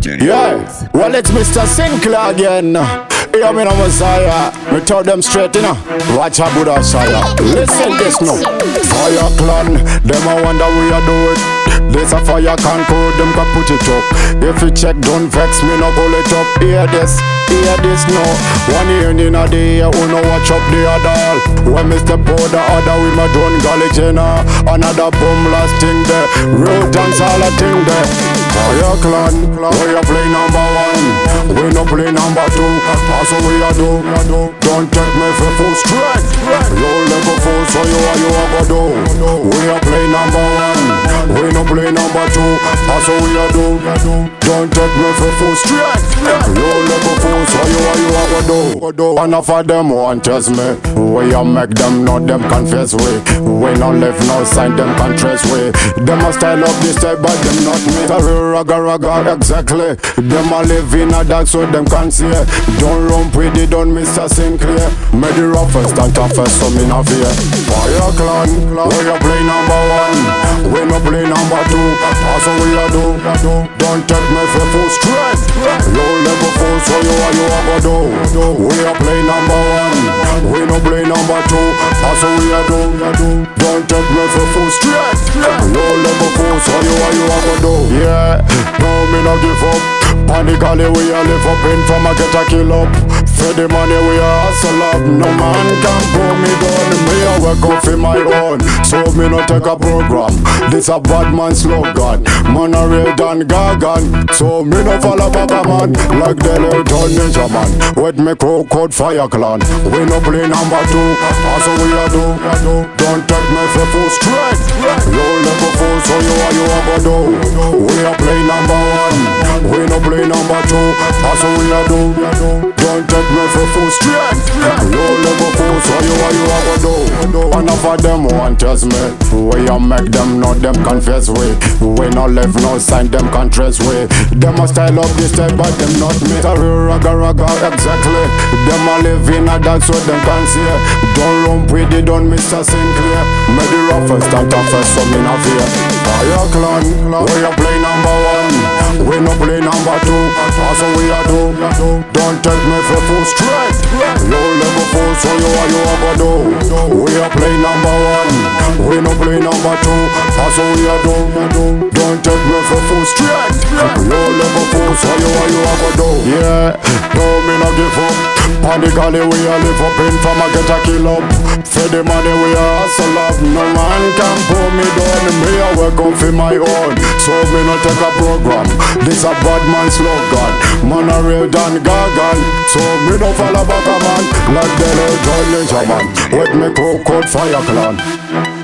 Yeah, well it's Mr. Sinclair again. Hear me now, Messiah. Me tell them straight, you know. Watch a Buddha Sire. Listen this now. Fire clan, them a wonder we a do it. This a fire can code, them can put it up. If you check, don't vex me, no pull it up. Hear this now. One ear in a day, who no watch up the other. When me step out the other, we my drone galley another boom last thing there. Real dance all a thing there. Fire clan, we a play number one. We no play number two. That's what we a do. Don't take me for full strength. Roll level full, so you a go do. We a play number one. We no play number two. That's what we a do. Don't take me for full strength. Roll level full, so you a go do. Enough of them want test me. We a make them know them confess we. We no live no sign them can trace we. Them a style up this type, but them not me. Raga, exactly. Them a live in a dark so them can see. Don't run pretty, don't Mr. Sinclair. Me the roughest and toughest, so me not fear. Fire clan, we a play number one. We no play number two. That's what we a do. Don't take me for full strength. Low level full, so you a go do. We a play number one. We no play number two. That's what we a do. Don't take me for full strength. Low level full, so you a go do. Yeah, no me no give up. Panically we a live up in from a get a kill up. For the money we a hustle up. No man can pull me down. Me a work up for my own. So me no take a program. This a bad man slogan. Man a real Dan Gargan. So me no follow back a man. Like the little ninja man. With me crew code Fire Clan. We no play number two. That's what we a do. Don't take me for full strength. Low level full, so you a go do. We a play number one. We no play number two. That's what we a do. Don't take me for full strength. Low level full, so you a go do. Enough of them want test me. We a make them know them confess we. We no live no sign them can trace we. Them a style up this type, but them not me. Raga, exactly. Them a live in a dark so them can see. Don't run pretty, don't Mr. Sinclair. Me the roughest and toughest, so me not fear. Fire clan, we a play number one. We no play number two. That's what we a do. Don't take me for full strength. Low level full, so you a go do. We a play number one. We no play number two. That's what we a do. Don't take me for full strength. Low level full, so you a go do. Yeah, no me no give up. Panically we a live up in from a get a kill up. For the money we a hustle up. No man can pull me down. Me a work up for my own. So me no take a program. This a bad man slogan. Man a real Dan Gargan. So me no follow back a man. Like the little ninja man. With me crew code Fire Clan.